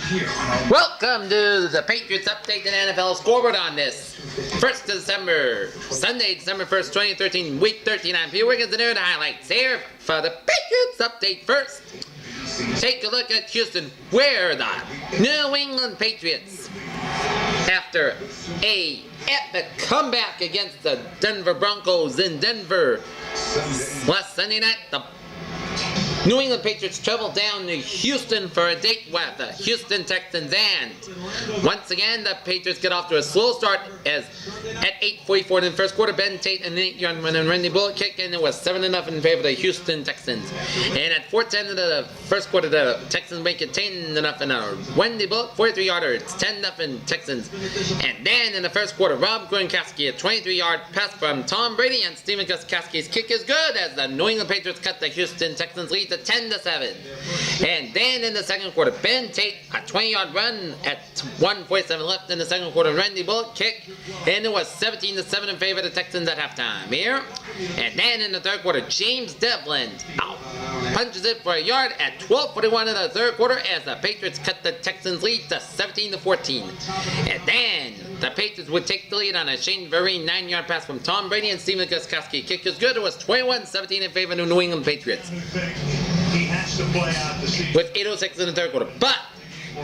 Welcome to the Patriots Update and NFL Scoreboard on this 1st December, Sunday, December 1st, 2013, Week 13. I'm Peter Wiggins, and here are the highlights here for the Patriots Update. First, take a look at Houston, where the New England Patriots, after a epic comeback against the Denver Broncos in Denver last Sunday night, the New England Patriots traveled down to Houston for a date with the Houston Texans, and once again the Patriots get off to a slow start as at 8:44 in the first quarter, Ben Tate an 8-yard run and Randy Bullock kick, and it was 7-0 in favor of the Houston Texans. And at 4:10 of the first quarter, the Texans make it 10-0 and a Randy Bullock 43-yarder. It's 10-0 Texans. And then in the first quarter, Rob Gronkowski a 23-yard pass from Tom Brady, and Steven Gostkowski's kick is good as the New England Patriots cut the Houston Texans lead to 10-7. And then in the second quarter, Ben Tate a 20-yard run at 1:47 left in the second quarter, Randy Bullock kick, and it was 17-7 in favor of the Texans at halftime here. And then in the third quarter, James Devlin punches it for a yard at 12:41 in the third quarter as the Patriots cut the Texans lead to 17-14. And then the Patriots would take the lead on a Shane Vereen 9-yard pass from Tom Brady, and Steven Gostkowski kick is good. It was 21-17 in favor of the New England Patriots with 8:06 in the third quarter. But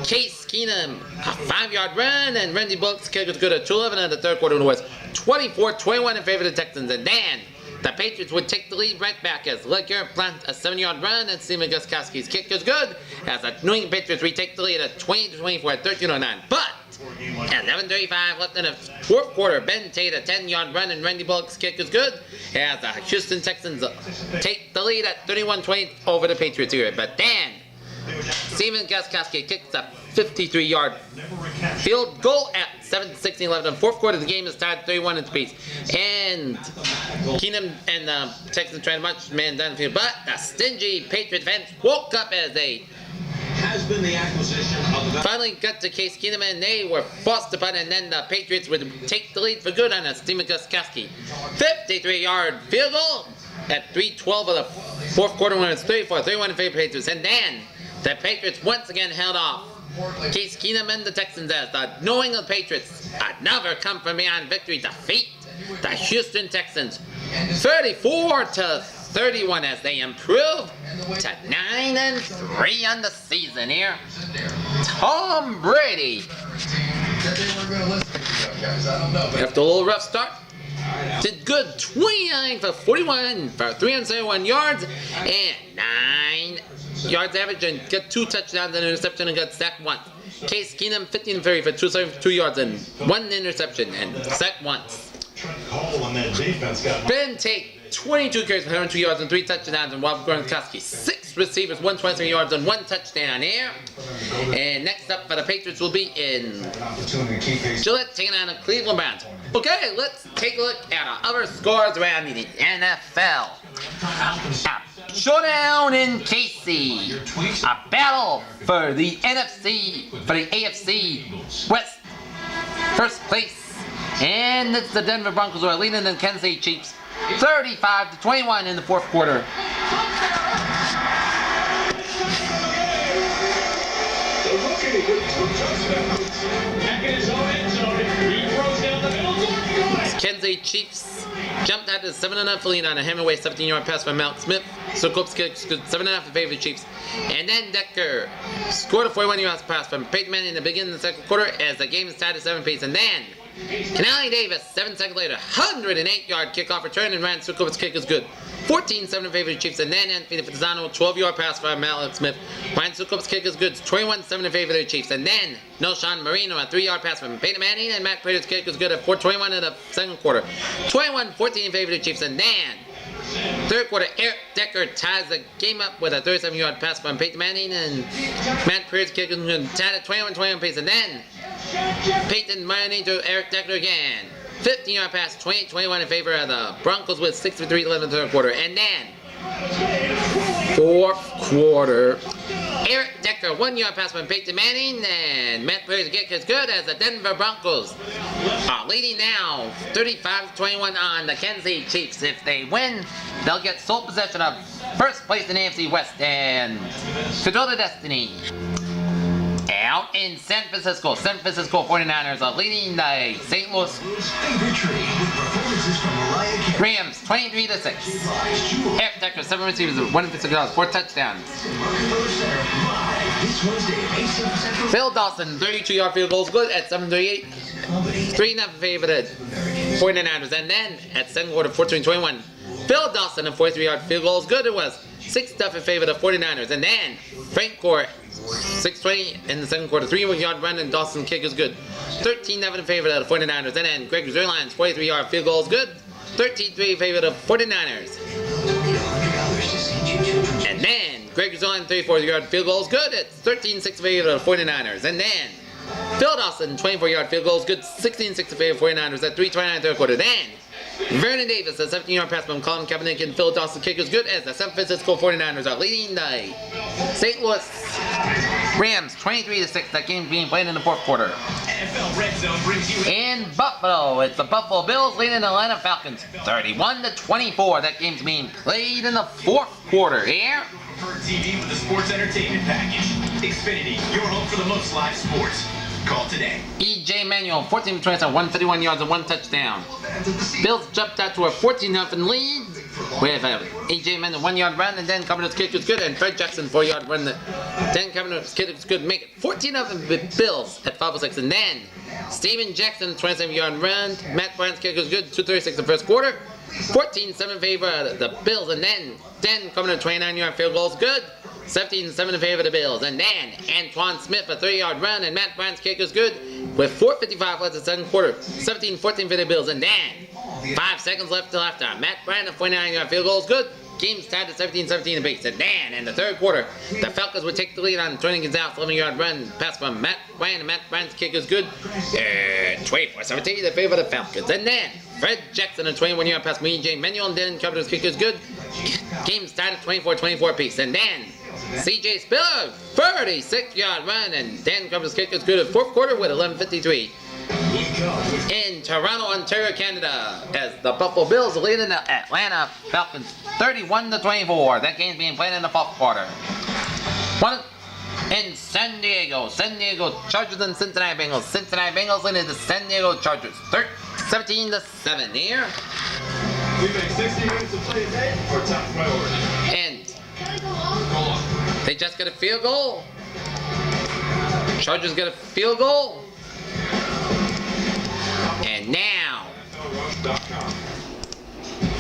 Case Keenum a 5-yard run, and Randy Bullock's kick was good at 2:11 in the third quarter. It was 24-21 in favor of the Texans. And then the Patriots would take the lead right back as LeGarrette Blount a 7-yard run, and Steven Gostkowski's kick is good as the New England Patriots retake the lead at 20-24 at 13:09. But at 11:35 left in the fourth quarter, Ben Tate a 10-yard run, and Randy Bullock's kick is good as the Houston Texans take the lead at 31-20 over the Patriots here. But then Steven Gostkowski kicks a 53-yard field goal at 7:16 left in the fourth quarter. The game is tied 31 apiece, and Keenum and the Texans trying to munch man down the field, but the stingy Patriot fans woke up as they finally got to Case Keenum, and they were forced to punt, and then the Patriots would take the lead for good on a Steven Gostkowski 53-yard field goal at 3:12 of the fourth quarter when it's 34-31 in favor of the Patriots. And then the Patriots once again held off Case Keenum and the Texans as the New England Patriots, another come from behind victory, defeat the Houston Texans 34-31 as they improve to 9-3 on the season here. Tom Brady, after a little rough start, did good, 29 for 41 for 371 yards and 9 yards average, and got 2 touchdowns and an interception, and got sacked once. Case Keenum 15-30 for 272 yards and 1 interception and sacked once. Ben Tate 22 carries for 102 yards and 3 touchdowns, and Rob Gronkowski 6 receivers, 123 yards and 1 touchdown here. And next up for the Patriots will be in Gillette taking on the Cleveland Browns. Okay, let's take a look at our other scores around the NFL. Showdown in KC, a battle for the AFC West first place, and it's the Denver Broncos who are leading the Kansas City Chiefs 35-21 in the fourth quarter. Kansas City Chiefs jumped out to 7-0 lead on a Hemingway 17-yard pass from Malcolm Smith. So Cope's kick 7-0 in favor of the Chiefs. And then Decker scored a 41-yard pass from Peyton Manning in the beginning of the second quarter as the game is tied at 7 apiece. And then Canali Davis, 7 seconds later, 108-yard kickoff return, and Ryan Sukovic's kick is good. 14-7 in favor of the Chiefs. And then Anthony Fasano, 12-yard pass from Malcolm Smith. Ryan Sukovic's kick is good. 21-7 in favor of the Chiefs. And then Noshawn Marino, a 3-yard pass from Peyton Manning, and Matt Prater's kick is good at 4:21 in the second quarter. 21-14 in favor of the Chiefs. And then third quarter, Eric Decker ties the game up with a 37-yard pass from Peyton Manning, and Matt Prater's kick is tied at 21-21 pace. And then Peyton Manning to Eric Decker again. 15-yard pass, 28-21 in favor of the Broncos with 6:53 left in the third quarter. And then fourth quarter, Eric Decker, 1-yard pass from Peyton Manning, and Matt Prater's kick is good as the Denver Broncos are leading now 35-21 on the Kansas City Chiefs. If they win, they'll get sole possession of first place in the AFC West and control the destiny. out in San Francisco. San Francisco 49ers are leading the St. Louis Rams 23-6. Eric Decker, 7 receivers, 156 yards, 4 touchdowns. Phil Dawson, 32-yard field goals, good at 7:38. 3-0 favor the 49ers. And then at second quarter, 14-21, Phil Dawson, a 43-yard field goal is good. It was 6-0 in favor of the 49ers. And then Frank Gore, 6:20 in the second quarter, 3-yard run, and Dawson kick is good. 13-0 in favor of the 49ers. And then Greg Zerline's 43-yard field goal is good. 13-3 in favor of the 49ers. And then Greg Zerline, 34-yard field goal is good. It's 13-6 in favor of the 49ers. And then Phil Dawson, 24-yard field goal is good. 16-6 in favor of the 49ers at 3:29 third quarter. Then Vernon Davis, a 17-yard pass from Colin Kaepernick, and Phil Dawson kick is good as the San Francisco 49ers are leading the St. Louis Rams 23-6. That game being played in the fourth quarter. In Buffalo, it's the Buffalo Bills leading the Atlanta Falcons 31-24. That game's being played in the fourth quarter. Here. TV with the sports entertainment package. Xfinity, your home for the most live sports. Call today. E.J. Manuel, 14 for 27, 151 yards and 1 touchdown. Bills jumped out to a 14-0 lead with E.J. Manuel 1-yard run, and then Cabernett's kick was good, and Fred Jackson 4-yard run. Then Cabernett's kick was good, make it 14-0 with Bills at 5:06, and then Steven Jackson 27-yard run. Matt Bryant's kick was good, 2:36 in the first quarter. 14-7 in favor of the Bills, and then coming to 29-yard field goals, good. 17-7 in favor of the Bills, and then Antoine Smith a 3-yard run, and Matt Bryant's kick is good with 4:55 left in the second quarter. 17-14 for the Bills, and then 5 seconds left till halftime. Matt Bryant a 49-yard field goal is good. Game's tied at 17-17 apiece, and then in the third quarter, the Falcons would take the lead on Tony Gonzalez 11-yard run pass from Matt Bryant, and Matt Bryant's kick is good. 24-17 in favor of the Falcons, and then Fred Jackson a 21-yard pass from E.J. Manuel, and then Cabernett's kick is good. Game's tied at 24-24 apiece, and then C.J. Spiller 36-yard run, and Dan Cabernett's kick is good at fourth quarter with 11:53. In Toronto, Ontario, Canada, as the Buffalo Bills leading the Atlanta Falcons 31-24. That game's being played in the fourth quarter. In San Diego Chargers and Cincinnati Bengals. Cincinnati Bengals leading the San Diego Chargers 17-7 here. We make 60 minutes of play a day our top priority. And they just got a field goal. Chargers got a field goal. And now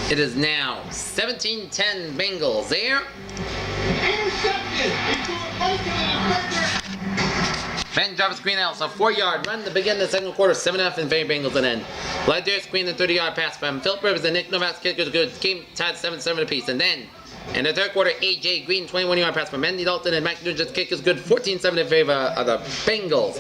it is now 17-10 Bengals there. Ben Jarvis Green else a 4-yard run to begin the second quarter, 7-0 in favor of Bengals, and then Ladarius Green the 30-yard pass from Philip Rivers and Nick Novak's kick was good. Game tied 7-7 apiece, and then in the third quarter, A.J. Green, 21-yard pass from Andy Dalton, and Mike Nugent's kick is good, 14-7 in favor of the Bengals.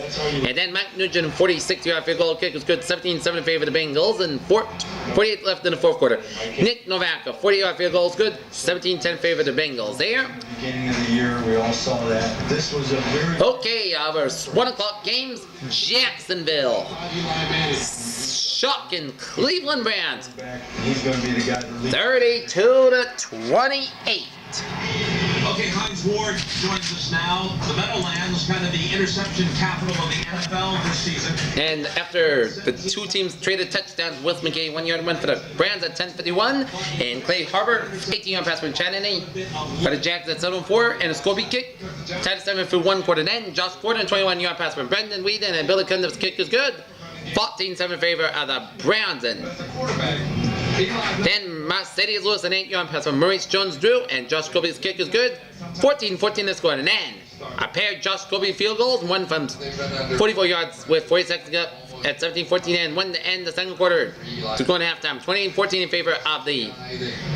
And then Mike Nugent, 46-yard field goal kick was good, 17-7 in favor of the Bengals, and 48 left in the fourth quarter. Nick Novak, a 40-yard field goal is good, 17-10 in favor of the Bengals. There. Beginning of the year, we all saw that. This was a very... Okay, our 1 o'clock games, Jacksonville. Shocking Cleveland Browns. He's going to be the guy to lead. 32-28. Okay, Hines Ward joins us now. The Meadowlands, kind of the interception capital of the NFL this season. And after the two teams traded touchdowns, Willis McGay 1-yard run for the Browns at 10:51, and Clay Harbor 18-yard pass from Channing for the Jags at 7:04, and a Scobie kick tied at 7 for 1 quarter. Then Josh Gordon 21-yard pass from Brendan Whedon, and Billy Cundiff's kick is good. 14-7 in favor of the Browns. And then Mercedes Lewis an 8-yard pass from Maurice Jones-Drew, and Josh Scobie's kick is good. 14-14 this score. And then a pair of Josh Scobie field goals, one from 44 yards with 40 seconds up at 17-14, and one to end the second quarter to go into halftime. 28-14 in favor of the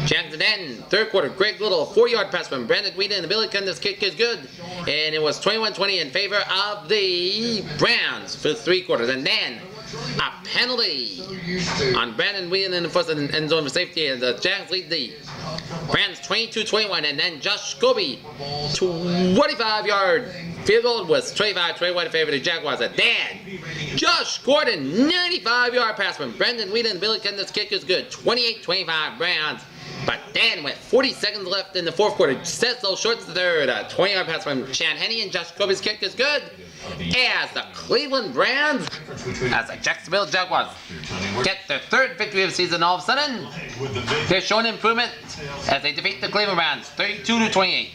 Jags. And then third quarter, Greg Little, a 4-yard pass from Brandon Whedon, and Billy Cundiff's kick is good. And it was 21-20 in favor of the Browns for 3 quarters. And then a penalty on Brandon Whedon in the first end zone for safety, and the Jags lead the Browns 22-21, and then Josh Scobie 25-yard field goal was 25-21 in favor of the Jaguars. And then Josh Gordon 95-yard pass from Brandon Whedon, and Billy Cundiff's kick is good, 28-25 Browns. But then with 40 seconds left in the fourth quarter, Cecil shorts the third, 20-yard pass from Chad Henne, and Josh Scobie's kick is good. as the Cleveland Browns, as the Jacksonville Jaguars get their third victory of the season. All of a sudden, they're showing improvement as they defeat the Cleveland Browns 32-28.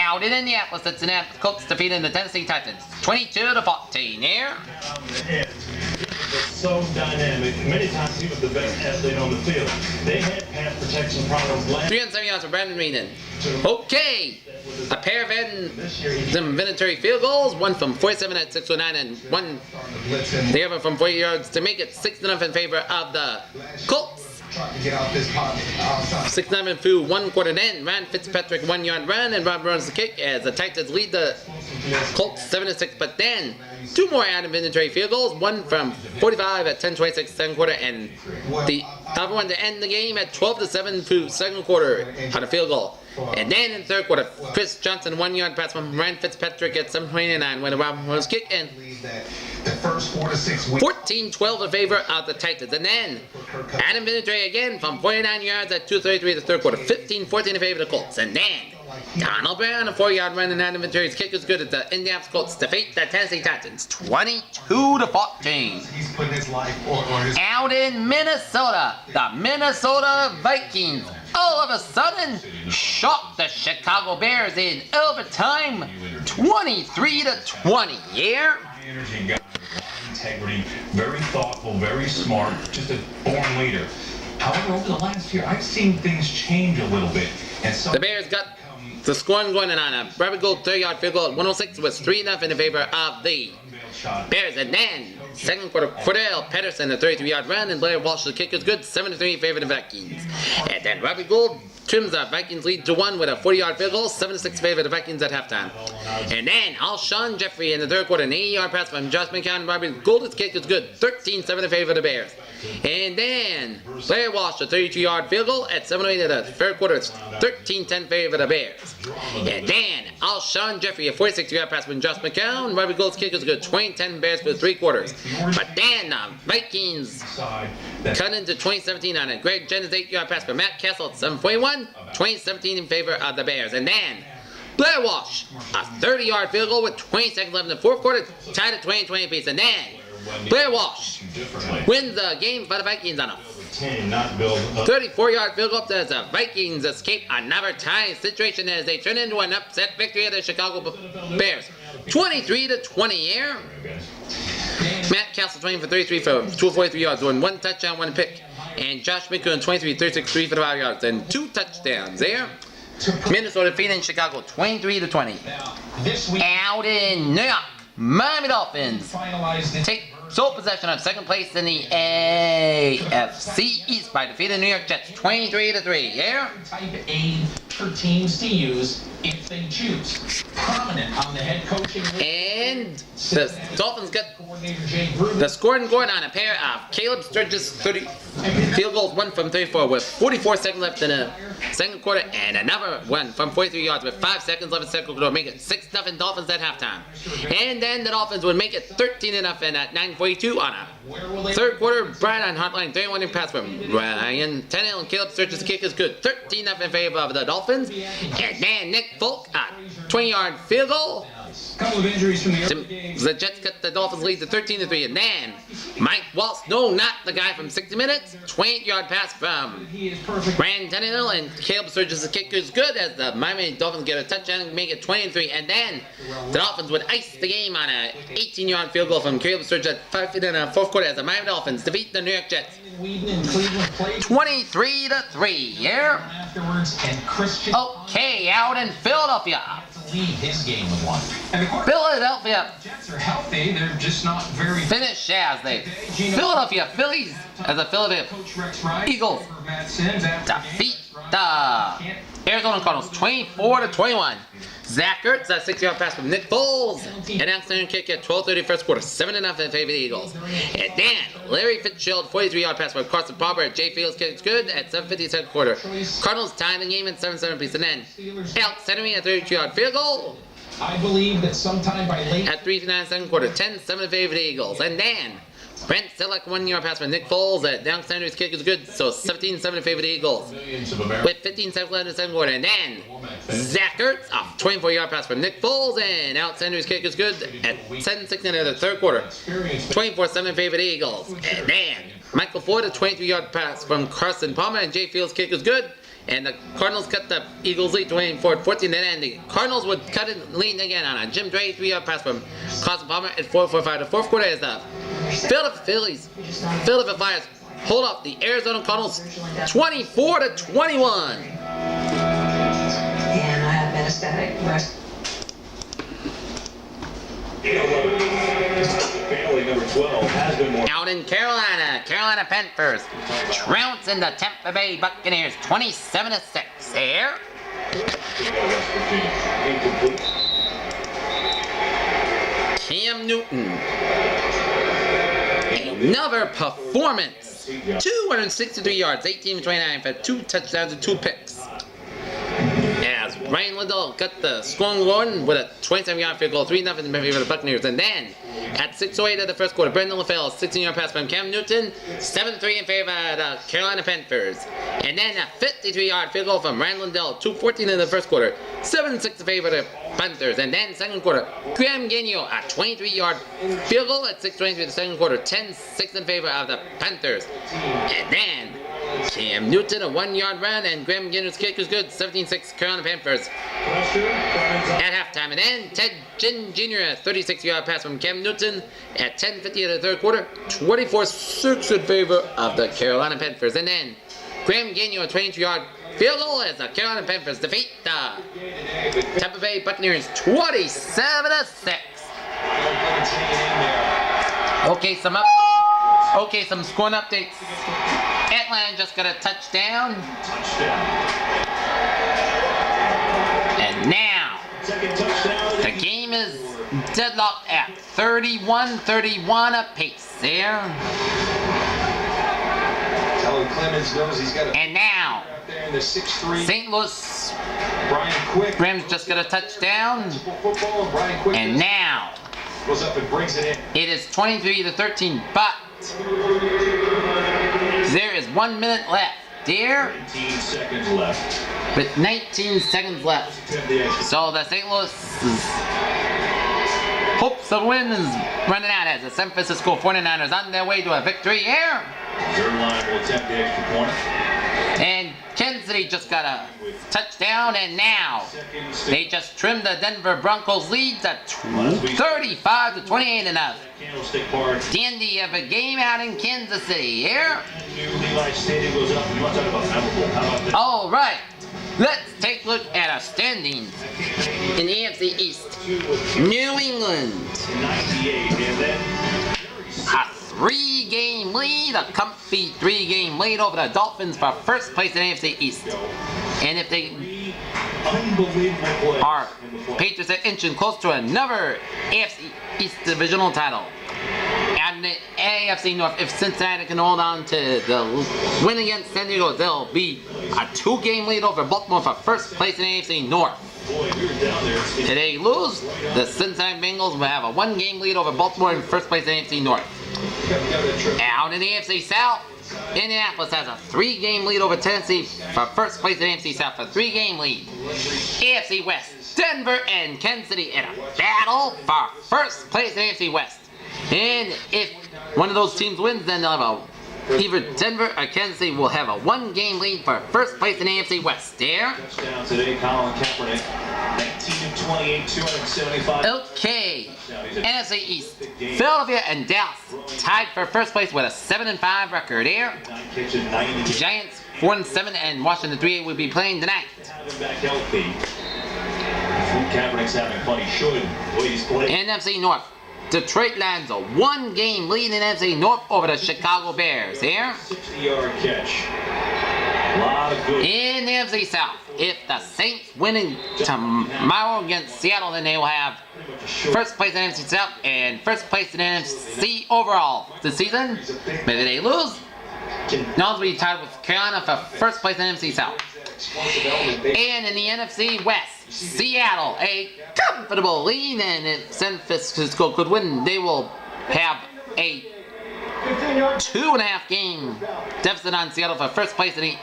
Out in Indianapolis, the Indianapolis Colts defeating the Tennessee Titans 22-14. Here. So dynamic. Many times he was the best athlete on the field. They had pass protection problems last 307 yards for Brandon Weenan. Okay. A pair of inventory field goals, one from 47 at 609 and one the other from 40 yards to make it 6-0 in favor of the Colts. 6-9 through 1 quarter then. Ryan Fitzpatrick 1 yard run and Rob runs the kick as the Titans lead the Colts 7-6. But then 2 more out of inventory field goals, one from 45 at 10:26 second quarter and the other one to end the game at 12-7 through second quarter on a field goal. And then in the third quarter, Chris Johnson 1 yard pass from Ryan Fitzpatrick at 7:29 when the Rob runs kick and 14-12 in favor of the Titans. And then Adam Vinatieri again from 49 yards at 2:33 the third quarter. 15-14 in favor of the Colts. And then Donald Brown, a 4-yard run, and Adam Vinatieri's kick is good as the Indianapolis Colts defeat the Tennessee Titans 22-14. Out in Minnesota, the Minnesota Vikings all of a sudden shocked the Chicago Bears in overtime 23-20. Yeah. Integrity, very thoughtful, very smart, just a born leader. However, over the last year, I've seen things change a little bit. And so the Bears got the scoring going on a Robert Gould 3-yard field goal at 106 was 3-0 in favor of the Bears. And then second quarter, Cordell Patterson, a 33-yard run, and Blair Walsh, the kick is good, 7-3 in favor of the Vikings. And then Robert Gould trims the Vikings lead to 1 with a 40-yard field goal, 7-6 in favor of the Vikings at halftime. And then Alshon Jeffrey in the third quarter, an 80-yard pass from Josh McCown. Robert Gould's kick is good, 13-7 in favor of the Bears. And then Blair Walsh, a 32-yard field goal at 7:08 of the third quarter, 13-10 in favor of the Bears. And then Alshon Jeffrey, a 46-yard pass from Josh McCown. Robert Gould's kick is good, 20-10 Bears for 3 quarters. But then the Vikings cut into 2017 on a Greg Jennings 8-yard pass from Matt Castle at 7:41, 2017 in favor of the Bears. And then Blair Walsh, a 30-yard field goal with 20 seconds left in the fourth quarter, tied at 20-20 apiece. And then Blair Walsh wins the game for the Vikings on a 34-yard field goal as the Vikings escape another tie situation as they turn into an upset victory of the Chicago Bears. 23-20 here. Matt Castle 20 for 33 for 243 yards, doing 1 touchdown, 1 pick. And Josh McCown 23, 36, 3 for 5 yards, and 2 touchdowns there. Minnesota defeating Chicago 23-20. Out in New York, Miami Dolphins take sole possession of second place in the AFC East by defeating New York Jets 23-3. Yeah. Type A for teams to use if they choose. Prominent on the head coaching list. And the Dolphins got the scoring going on a pair of Caleb Sturgis 30 field goals, 1 from 34 with 44 seconds left in the second quarter, and another one from 43 yards with 5 seconds left in the second quarter, make it 6-0 Dolphins at halftime. And then the Dolphins would make it 13-0 at 9:42 on a third quarter. Brian Hartline 31 in pass from Ryan Tannehill and Caleb Sturgis. The kick is good, 13-0 in favor of the Dolphins. And then Nick Folk, a 20-yard field goal. Couple of injuries from the early games. The Jets cut the Dolphins lead to 13-3, and then Mike Waltz, no, not the guy from 60 Minutes, 28-yard pass from Ryan Tannehill, and Caleb Sturgis. The kick is good as the Miami Dolphins get a touchdown and make it 20-3, and then the Dolphins would ice the game on an 18-yard field goal from Caleb Sturgis at 5 feet in the fourth quarter as the Miami Dolphins defeat the New York Jets 23-3. Yeah. Okay, out in Philadelphia. Lead his game with 1. And the Philadelphia Jets are healthy. They're just not very finish as they Philadelphia Phillies as the Philadelphia Eagles defeat the Arizona Cardinals 24-21. Zach Ertz, a 6-yard pass from Nick Foles, an outstanding kick at 12:30 first quarter, 7-0 in favor of the Eagles. And then Larry Fitzgerald, 43-yard pass from Carson Palmer at Jay Fields kick good at 7:50 second quarter. Cardinals tying the game at 7-7 piece, and then Alex Henry a 32-yard field goal. I believe that sometime by late At 3:59 second quarter, 10-7 in favor of the Eagles. And then Brent Selleck 1 yard pass from Nick Foles. Down Sanders' kick is good, so 17-7 in favor of the Eagles. With 15 seconds left in the second quarter. And then Zach Ertz, a 24-yard pass from Nick Foles, and out Sanders' kick is good at 7-6 in the third quarter. 24-7 in favor of the Eagles. And then Michael Floyd, a 23-yard pass from Carson Palmer, and Jay Fields' kick is good. And the Cardinals cut the Eagles lead 24-14. Then the Cardinals would cut it lead again on a Jim Dre 3-yard pass from Carson Palmer at 4-4-5. The fourth quarter as the Philadelphia Flyers hold up the Arizona Cardinals 24-21. And I have metastatic breast. Family number 12 has been more. Out in Carolina Panthers trounce in the Tampa Bay Buccaneers 27-6. Here. Cam Newton. Another performance. 263 yards, 18-29 for 2 touchdowns and 2 picks. As Ryan Liddell got the scoring going with a 27-yard field goal, 3-0 in favor of the Buccaneers. And then at 6:08 of the first quarter, Brendan LaFell, a 16-yard pass from Cam Newton, 7-3 in favor of the Carolina Panthers. And then a 53-yard field goal from Ryan Liddell, 2:14 in the first quarter, 7-6 in favor of the Panthers. And then second quarter, Graham Gagnon, a 23-yard field goal at 6:23 in the second quarter, 10-6 in favor of the Panthers. And then Cam Newton, a 1-yard run, and Graham Gagnon's kick was good, 17-6 Carolina Panthers. At halftime, and then Ted Ginn Jr., a 36-yard pass from Cam Newton at 10:50 of the third quarter, 24-6 in favor of the Carolina Panthers. And then Graham Gagnon, a 22-yard field goal as the Carolina Panthers defeat the Tampa Bay Buccaneers 27-6. Okay, some scoring updates. Atlanta just got a touchdown. And now, the game is deadlocked at 31-31 apiece there. And now, St. Louis Rams just got a touchdown. And now, it is 23-13, but there is 1 minute left. There, 19 seconds left. with 19 seconds left. So the St. Louis hopes of win is running out as the San Francisco 49ers on their way to a victory here. Third line will attempt the extra point. And Kansas City just got a touchdown, and now they just trimmed the Denver Broncos lead to 35-28 enough. Candlestick part. The end of a game out in Kansas City here. Levi Stadium goes up. You want to talk about memorable? How about this? All right, let's take a look at our standings in the AFC East. New England, 98, and then a 3-game lead, a comfy 3-game lead over the Dolphins for first place in AFC East. And if they unbelievable play. are Patriots are inching close to another AFC East divisional title. And the AFC North, if Cincinnati can hold on to the win against San Diego, they'll be a 2-game lead over Baltimore for first place in AFC North. Boy, we were down there. If they lose, the Cincinnati Bengals will have a 1-game lead over Baltimore in first place in AFC North. Out in the AFC South, Indianapolis has a 3-game lead over Tennessee for first place in AFC South, a 3-game lead. AFC West, Denver and Kansas City in a battle for first place in AFC West. And if one of those teams wins, then they'll have either Denver or Kansas City will have a 1-game lead for first place in AFC West. There. Touchdown today, Colin Kaepernick. 19 of 28, 275. Okay. NFC East. Philadelphia and Dallas tied for first place with a 7-5 record here. 9 catches, 90. Giants 4-7 and Washington 3-8 will be playing tonight. Having back healthy. Kaepernick's having fun. He should. The way he's playing. NFC North. Detroit lands a 1-game lead in NFC North over the Chicago Bears here. 60-yard catch. A lot of good. In the NFC South, if the Saints win tomorrow against Seattle, then they will have first place in NFC South and first place in NFC overall this season. But if they lose, Nons will be tied with Carolina for first place in NFC South. And in the NFC West, Seattle, a comfortable lead, and if San Francisco could win, they will have a 2.5 game deficit on Seattle for first place in the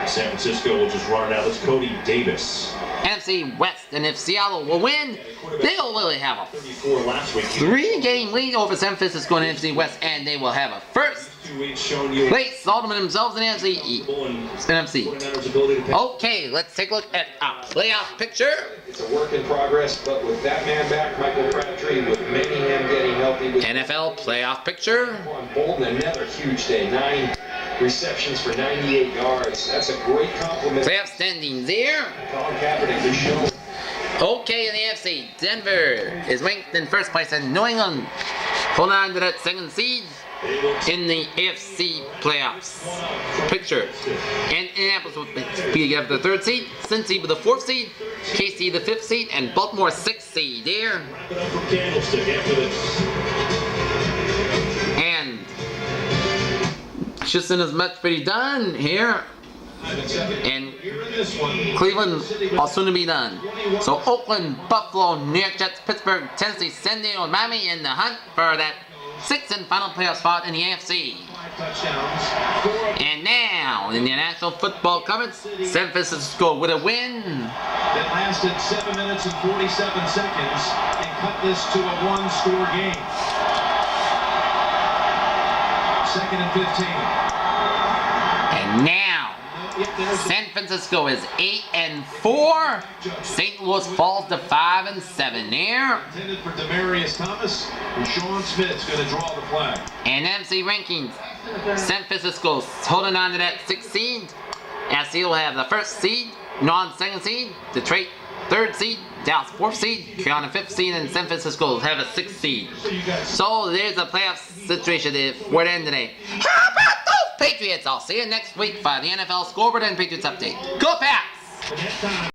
San Francisco will just run it out. It's Cody Davis. NFC West. And if Seattle will win, they'll really have a 34 last week. 3-game lead over San Francisco in the NFC West, and they will have a first place ultimate themselves in the NFC. Okay, let's take a look at a playoff picture. It's a work in progress, but with that man back, Michael Crabtree, with Manningham getting healthy. With NFL playoff picture. on Bolden, another huge day. 9 receptions for 98 yards. That's a great compliment. Playoff standings there. Colin Kaepernick, good show. Okay, in the AFC, Denver is ranked in first place, and New England holding on to that second seed in the AFC playoffs picture. And Indianapolis will be the 3rd seed, Cincy with the 4th seed, KC the 5th seed, and Baltimore 6th seed there. And Houston is much pretty done here. And Cleveland will soon to be done. So Oakland, Buffalo, New York Jets, Pittsburgh, Tennessee, San Diego, and Miami in the hunt for that 6th and final playoff spot in the AFC. And now, in the National Football Conference, San Francisco with a win. That lasted 7 minutes and 47 seconds and cut this to a 1-score game. 2nd and 15. And now, San Francisco is 8-4. St. Louis falls to 5-7 there. Intended for Demaryius Thomas, and Sean Smith's going to draw the flag. And NFC rankings, San Francisco's holding on to that 6th seed. SC will have the 1st seed, non-2nd seed. Detroit 3rd seed, Dallas 4th seed, Carolina 5th seed, and San Francisco will have a 6th seed. So there's a playoff situation for the end today. How about those Patriots? I'll see you next week for the NFL Scoreboard and Patriots Update. Go Pats!